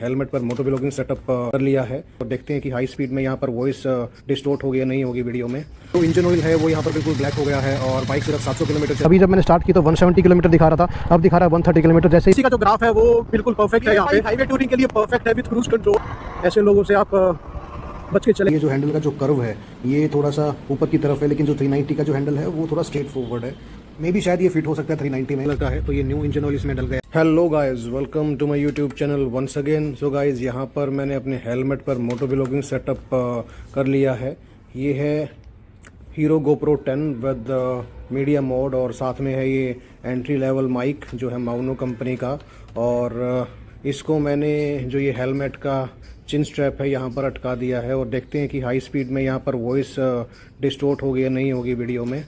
Helmet पर moto vlogging setup कर लिया है और देखते हैं कि हाई स्पीड में यहाँ पर वॉइस डिस्टोर्ट होगी या नहीं होगी वीडियो में। तो इंजन ऑयल है वो यहाँ पर बिल्कुल ब्लैक हो गया है और बाइक सिर्फ 700 किलोमीटर। अभी जब मैंने स्टार्ट की तो 170 किलोमीटर दिखा रहा था, अब दिखा रहा है 130 किलोमीटर। जैसे इसी का जो ग्राफ है वो बिल्कुल परफेक्ट है, यहाँ पे हाईवे टूरिंग के लिए परफेक्ट है विद क्रूज कंट्रोल। ऐसे लोगों से आप बच के चले। ये जो हैंडल का जो कर्व है ये थोड़ा सा ऊपर की तरफ है, लेकिन जो 390 का जो हैंडल है वो थोड़ा स्ट्रेट फॉरवर्ड है। मे भी शायद ये फिट हो सकता है 390 में लगता है। तो ये न्यू इंजन ऑयल इसमें डल गया। Hello guys, welcome to my YouTube channel once again. So guys, यहाँ पर मैंने अपने हेलमेट पर मोटो व्लॉगिंग सेटअप कर लिया है। ये है hero GoPro 10 with media mode और साथ में है ये एंट्री लेवल माइक जो है माउनो कंपनी का। और इसको मैंने जो ये हेलमेट का चिन स्ट्रैप है यहाँ पर अटका दिया है और देखते हैं कि हाई स्पीड में यहाँ पर वॉइस डिस्टोर्ट होगी या नहीं होगी वीडियो में।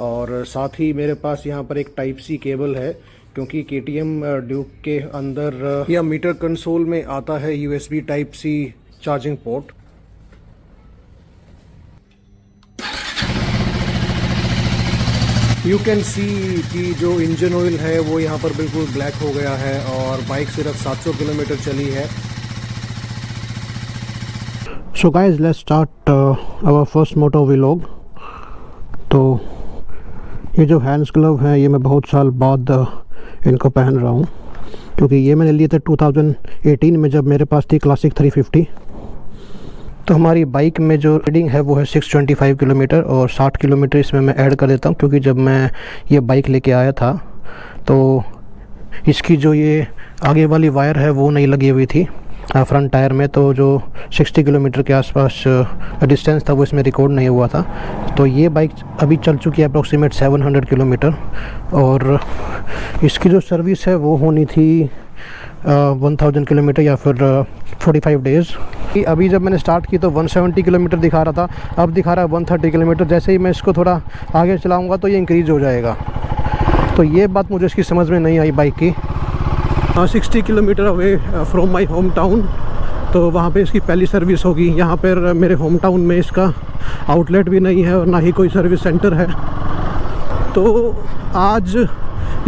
और साथ ही मेरे पास यहाँ पर एक टाइप सी केबल है, क्योंकि KTM ड्यूक के अंदर या मीटर कंसोल में आता है USB type C charging port. You can see कि जो इंजन ऑयल है वो यहाँ पर बिल्कुल ब्लैक हो गया है और बाइक सिर्फ 700 किलोमीटर चली है। So guys, let's start our first moto vlog. तो ये जो हैंड्स ग्लव हैं ये मैं बहुत साल बाद इनको पहन रहा हूँ, क्योंकि ये मैंने लिए थे 2018 में जब मेरे पास थी क्लासिक 350। तो हमारी बाइक में जो रीडिंग है वो है 625 किलोमीटर और 60 किलोमीटर इसमें मैं ऐड कर देता हूँ, क्योंकि जब मैं ये बाइक लेके आया था तो इसकी जो ये आगे वाली वायर है वो नहीं लगी हुई थी फ्रंट टायर में। तो जो 60 किलोमीटर के आसपास डिस्टेंस था वो इसमें रिकॉर्ड नहीं हुआ था। तो ये बाइक अभी चल चुकी है अप्रॉक्सीमेट 700 किलोमीटर और इसकी जो सर्विस है वो होनी थी 1000 किलोमीटर या फिर 45 डेज़। अभी जब मैंने स्टार्ट की तो 170 किलोमीटर दिखा रहा था, अब दिखा रहा है 130 किलोमीटर। जैसे ही मैं इसको थोड़ा आगे चलाऊँगा तो ये इंक्रीज़ हो जाएगा। तो ये बात मुझे इसकी समझ में नहीं आई बाइक की। 60 kilometre away from my home town, तो वहाँ पे इसकी पहली सर्विस होगी। यहाँ पर मेरे होम टाउन में इसका आउटलेट भी नहीं है और ना ही कोई सर्विस सेंटर है। तो आज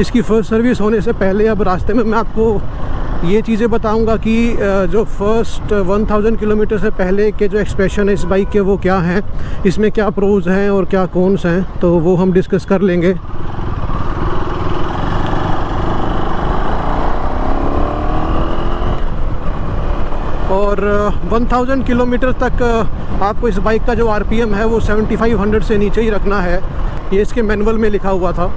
इसकी फर्स्ट सर्विस होने से पहले अब रास्ते में मैं आपको ये चीज़ें बताऊंगा कि जो फर्स्ट 1000 किलोमीटर से पहले के जो एक्सप्रेशन है इस बाइक के वो क्या हैं, इसमें क्या प्रोज हैं और क्या कॉन्स हैं, तो वो हम डिस्कस कर लेंगे। और 1000 किलोमीटर तक आपको इस बाइक का जो RPM है वो 7500 से नीचे ही रखना है, ये इसके मैनुअल में लिखा हुआ था।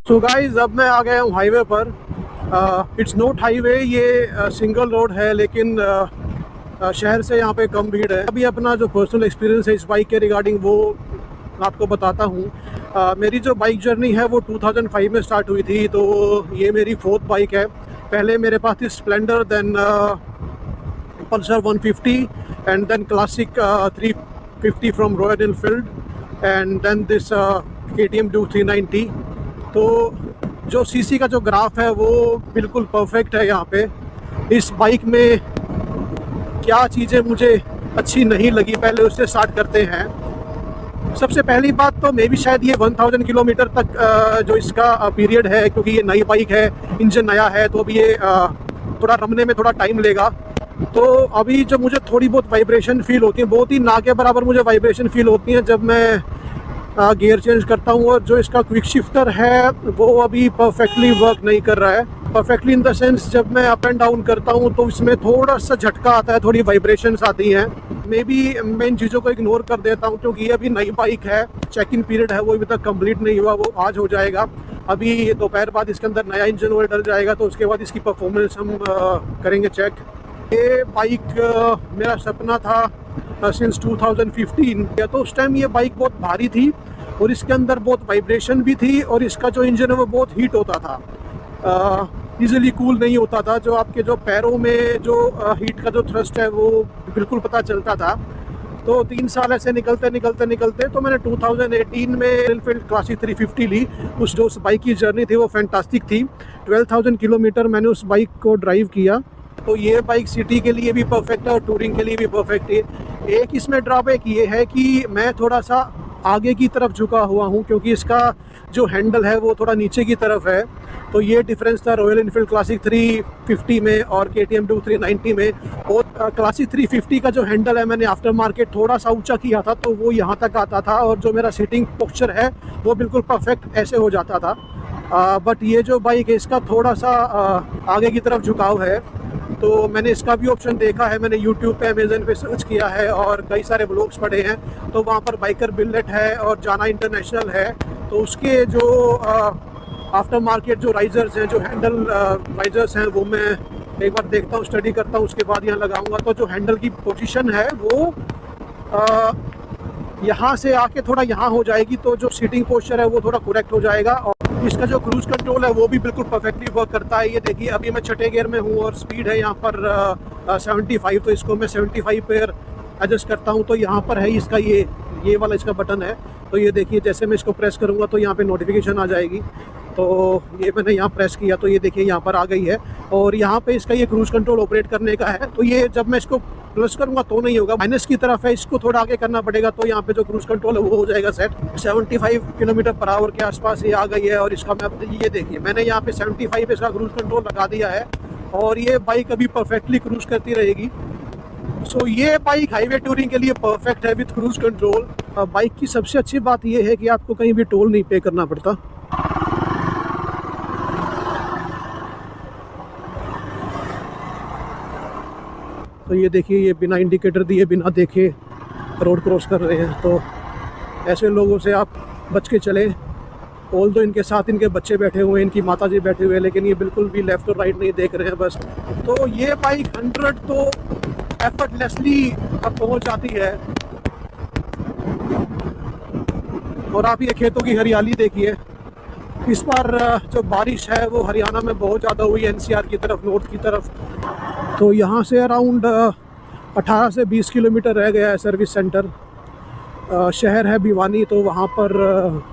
सो गाइस, अब मैं आ गया हूँ हाईवे पर। इट्स नॉट हाईवे, ये सिंगल रोड है, लेकिन शहर से यहाँ पे कम भीड़ है। अभी अपना जो पर्सनल एक्सपीरियंस है इस बाइक के रिगार्डिंग वो आपको बताता हूँ। मेरी जो बाइक जर्नी है वो 2005 में स्टार्ट हुई थी, तो ये मेरी 4th बाइक है। पहले मेरे पास थी Splendor, then Pulsar 150 and then classic 350 from Royal Enfield and then this KTM Duke 390। तो जो सीसी का जो ग्राफ है वो बिल्कुल परफेक्ट है। यहाँ पे इस बाइक में क्या चीज़ें मुझे अच्छी नहीं लगी, पहले उससे स्टार्ट करते हैं। सबसे पहली बात तो मे भी शायद ये 1000 किलोमीटर तक जो इसका पीरियड है, क्योंकि ये नई बाइक है, इंजन नया है, तो अभी ये थोड़ा रमने में थोड़ा टाइम लेगा। तो अभी जो मुझे थोड़ी बहुत वाइब्रेशन फील होती है, बहुत ही ना के बराबर मुझे वाइब्रेशन फील होती है जब मैं गियर चेंज करता हूँ। और जो इसका क्विक शिफ्टर है वो अभी परफेक्टली वर्क नहीं कर रहा है। परफेक्टली इन द सेंस, जब मैं अप एंड डाउन करता हूँ तो इसमें थोड़ा सा झटका आता है, थोड़ी वाइब्रेशंस आती हैं। मे बी मैं इन चीज़ों को इग्नोर कर देता हूँ, क्योंकि ये अभी नई बाइक है, चेक इन पीरियड है वो अभी तक कंप्लीट नहीं हुआ, वो आज हो जाएगा। अभी दोपहर बाद इसके अंदर नया इंजन ऑयल डल जाएगा, तो उसके बाद इसकी परफॉर्मेंस हम करेंगे चेक। ये बाइक मेरा सपना था सिंस 2015, तो उस टाइम ये बाइक बहुत भारी थी और इसके अंदर बहुत वाइब्रेशन भी थी और इसका जो इंजन है वो बहुत हीट होता था, इजीली कूल नहीं होता था। जो आपके जो पैरों में जो हीट का जो थ्रस्ट है वो बिल्कुल पता चलता था। तो 3 साल ऐसे निकलते तो मैंने 2018 में एनफील्ड क्लासिक 350 ली। जो उस बाइक की जर्नी थी वो फैंटास्टिक थी। 12,000 किलोमीटर मैंने उस बाइक को ड्राइव किया। तो ये बाइक सिटी के लिए भी परफेक्ट है और टूरिंग के लिए भी परफेक्ट है। एक इसमें ड्रॉबैक ये है कि मैं थोड़ा सा आगे की तरफ झुका हुआ हूँ, क्योंकि इसका जो हैंडल है वो थोड़ा नीचे की तरफ है। तो ये डिफरेंस था रॉयल इनफील्ड क्लासिक 350 में और KTM Duke 390 में। और क्लासिक 350 का जो हैंडल है मैंने आफ्टर मार्केट थोड़ा सा ऊंचा किया था, तो वो यहाँ तक आता था और जो मेरा सीटिंग पोस्चर है वो बिल्कुल परफेक्ट ऐसे हो जाता था। बट ये जो बाइक है इसका थोड़ा सा आगे की तरफ झुकाव है, तो मैंने इसका भी ऑप्शन देखा है। मैंने YouTube पे, अमेजन पे सर्च किया है और कई सारे ब्लॉग्स पढ़े हैं, तो वहाँ पर बाइकर बिलेट है और जाना इंटरनेशनल है, तो उसके जो आफ्टर मार्केट जो राइजर्स हैं, जो हैंडल राइजर्स हैं, वो मैं एक बार देखता हूँ, स्टडी करता हूँ, उसके बाद यहाँ लगाऊंगा। तो जो हैंडल की पोजीशन है वो यहाँ से आके थोड़ा यहाँ हो जाएगी, तो जो सीटिंग पोस्चर है वो थोड़ा करेक्ट हो जाएगा। और इसका जो क्रूज कंट्रोल है वो भी बिल्कुल परफेक्टली वर्क करता है। ये देखिए अभी मैं छठे गियर में हूँ और स्पीड है यहाँ पर 75, तो इसको मैं 75 पर एडजस्ट करता हूँ। तो यहाँ पर है इसका ये वाला इसका बटन है, तो ये देखिए जैसे मैं इसको प्रेस करूँगा तो यहाँ पे नोटिफिकेशन आ जाएगी। तो ये मैंने यहाँ प्रेस किया तो ये देखिए यहाँ पर आ गई है, और यहाँ पे इसका ये क्रूज कंट्रोल ऑपरेट करने का है। तो ये जब मैं इसको प्लस करूँगा तो नहीं होगा, माइनस की तरफ है, इसको थोड़ा आगे करना पड़ेगा, तो यहाँ पे जो क्रूज कंट्रोल है वो हो जाएगा सेट। 75 किलोमीटर/आवर के आसपास ये आ गई है, और इसका मैं ये देखिए मैंने यहाँ पे 75 इसका क्रूज कंट्रोल लगा दिया है, और ये बाइक अभी परफेक्टली क्रूज करती रहेगी। सो ये बाइक हाईवे टूरिंग के लिए परफेक्ट है विथ क्रूज कंट्रोल। बाइक की सबसे अच्छी बात ये है कि आपको कहीं भी टोल नहीं पे करना पड़ता। तो ये देखिए ये बिना इंडिकेटर दिए, बिना देखे रोड क्रॉस कर रहे हैं, तो ऐसे लोगों से आप बच के चलें। ऑल दो इनके साथ इनके बच्चे बैठे हुए हैं, इनकी माता जी बैठे हुए हैं, लेकिन ये बिल्कुल भी लेफ़्ट और राइट नहीं देख रहे हैं बस। तो ये बाइक 100 तो एफर्टलेसली अब पहुंच जाती है। और आप ये खेतों की हरियाली देखिए, इस बार जो बारिश है वो हरियाणा में बहुत ज़्यादा हुई है, NCR की तरफ, नॉर्थ की तरफ। तो यहाँ से अराउंड 18 से 20 किलोमीटर रह गया है सर्विस सेंटर। शहर है भिवानी, तो वहाँ पर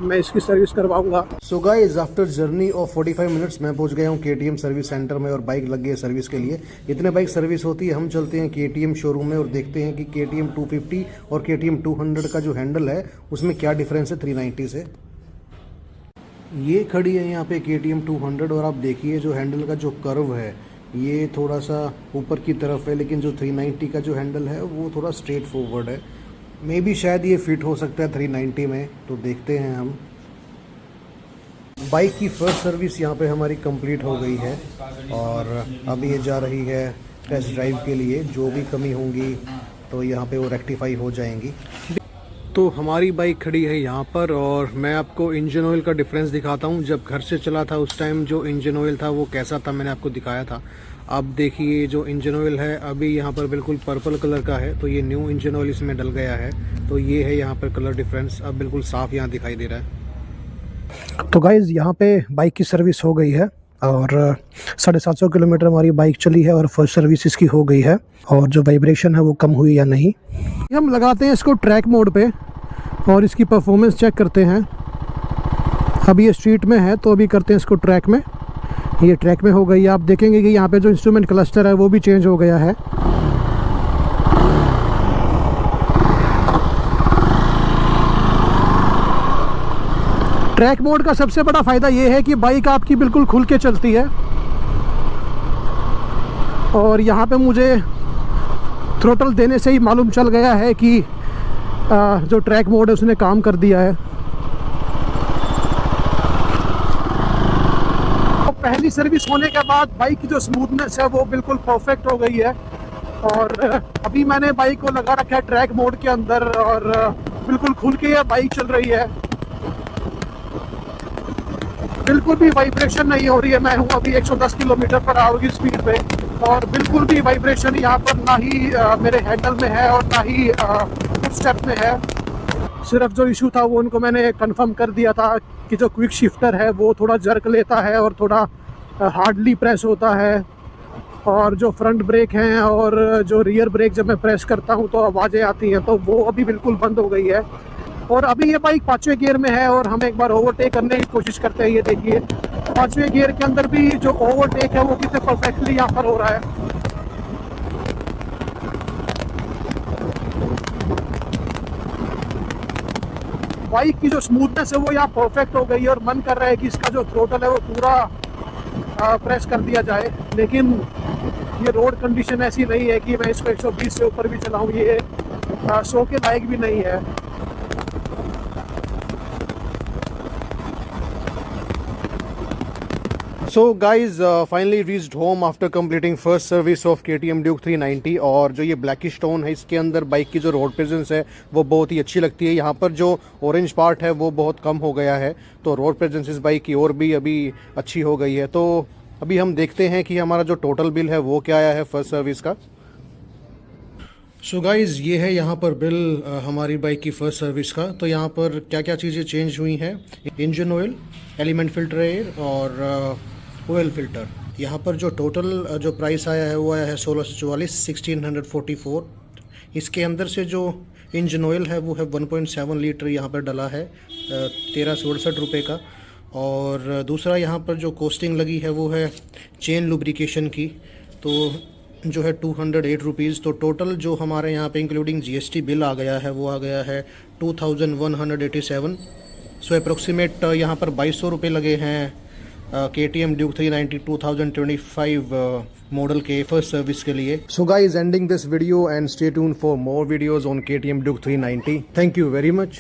मैं इसकी सर्विस करवाऊँगा। So guys, after journey of 45 minutes मैं पहुँच गया हूँ KTM सर्विस सेंटर में, और बाइक लग गई है सर्विस के लिए। इतने बाइक सर्विस होती है, हम चलते हैं KTM शोरूम में और देखते हैं कि KTM 250 और KTM 200 का जो हैंडल है उसमें क्या डिफरेंस है 390 से। ये खड़ी है यहाँ पे KTM 200, और आप देखिए जो हैंडल का जो कर्व है ये थोड़ा सा ऊपर की तरफ है, लेकिन जो 390 का जो हैंडल है वो थोड़ा स्ट्रेट फॉरवर्ड है। मे बी शायद ये फिट हो सकता है 390 में, तो देखते हैं हम। बाइक की फर्स्ट सर्विस यहाँ पे हमारी कंप्लीट हो गई है, और अब ये जा रही है टेस्ट ड्राइव के लिए। जो भी कमी होंगी तो यहाँ पे वो रेक्टिफाई हो जाएंगी। तो हमारी बाइक खड़ी है यहाँ पर, और मैं आपको इंजन ऑयल का डिफरेंस दिखाता हूँ। जब घर से चला था उस टाइम जो इंजन ऑयल था वो कैसा था मैंने आपको दिखाया था। अब देखिए जो इंजन ऑयल है अभी यहाँ पर बिल्कुल पर्पल कलर का है, तो ये न्यू इंजन ऑयल इसमें डल गया है। तो ये है यहाँ पर कलर डिफरेंस, अब बिल्कुल साफ यहाँ दिखाई दे रहा है। तो गाइज़ यहाँ पे बाइक की सर्विस हो गई है, और 750 किलोमीटर हमारी बाइक चली है, और फर्स्ट सर्विस इसकी हो गई है। और जो वाइब्रेशन है वो कम हुई या नहीं, हम लगाते हैं इसको ट्रैक मोड पे और इसकी परफॉर्मेंस चेक करते हैं। अभी ये स्ट्रीट में है, तो अभी करते हैं इसको ट्रैक में। ये ट्रैक में हो गई है। आप देखेंगे कि यहाँ पे जो इंस्ट्रूमेंट क्लस्टर है वो भी चेंज हो गया है। ट्रैक मोड का सबसे बड़ा फ़ायदा ये है कि बाइक आपकी बिल्कुल खुल के चलती है, और यहाँ पे मुझे थ्रोटल देने से ही मालूम चल गया है कि जो ट्रैक मोड है उसने काम कर दिया है। तो पहली सर्विस होने के बाद बाइक की जो स्मूथनेस है वो बिल्कुल परफेक्ट हो गई है, और अभी मैंने बाइक को लगा रखा है ट्रैक मोड के अंदर, और बिल्कुल खुल के ये बाइक चल रही है। बिल्कुल भी वाइब्रेशन नहीं हो रही है। मैं हूँ अभी 110 किलोमीटर/आवर की स्पीड पे, और बिल्कुल भी वाइब्रेशन यहाँ पर ना ही मेरे हैंडल में है और ना ही फुट स्टेप में है। सिर्फ जो इशू था वो उनको मैंने कंफर्म कर दिया था कि जो क्विक शिफ्टर है वो थोड़ा जर्क लेता है और थोड़ा हार्डली प्रेस होता है, और जो फ्रंट ब्रेक हैं और जो रियर ब्रेक जब मैं प्रेस करता हूँ तो आवाज़ें आती हैं, तो वो अभी बिल्कुल बंद हो गई है। और अभी ये बाइक 5वें गियर में है, और हम एक बार ओवरटेक करने की कोशिश करते हैं। ये देखिए 5वें गियर के अंदर भी जो ओवरटेक है वो कितने परफेक्टली यहाँ पर हो रहा है। बाइक की जो स्मूथनेस है वो यहाँ परफेक्ट हो गई है, और मन कर रहा है कि इसका जो थ्रोटल है वो पूरा प्रेस कर दिया जाए, लेकिन ये रोड कंडीशन ऐसी नहीं है कि मैं इसको 120 से ऊपर भी चलाऊँ, ये 100 के लायक भी नहीं है। So guys, finally reached home after completing first service of KTM Duke 390। और जो ये ब्लैकिश टोन है इसके अंदर बाइक की जो रोड प्रेजेंस है वो बहुत ही अच्छी लगती है। यहाँ पर जो ऑरेंज पार्ट है वो बहुत कम हो गया है, तो रोड प्रेजेंस इस बाइक की और भी अभी अच्छी हो गई है। तो अभी हम देखते हैं कि हमारा जो टोटल बिल है वो क्या आया है फर्स्ट सर्विस का। सो गाइज़, ये है यहाँ पर बिल हमारी बाइक की फ़र्स्ट सर्विस का। तो यहाँ पर क्या क्या चीज़ें चेंज हुई हैं: engine oil, element filter air और ऑयल फिल्टर। यहाँ पर जो टोटल जो प्राइस आया है वो आया है 1644 1644। इसके अंदर से जो इंजन ऑयल है वो है 1.7 लीटर यहाँ पर डला है 1368 रुपये का। और दूसरा यहाँ पर जो कॉस्टिंग लगी है वो है चेन लुब्रिकेशन की, तो जो है 208 रुपीज़। तो टोटल जो हमारे यहाँ पे इंक्लूडिंग GST बिल आ गया है वो आ गया है 2187। सो अप्रोक्सीमेट यहाँ पर 2200 रुपये लगे हैं KTM Duke 390 2025 मॉडल के फर्स्ट सर्विस के लिए। So guys, ending this video and stay tuned for more videos on KTM Duke 390। Thank you very much.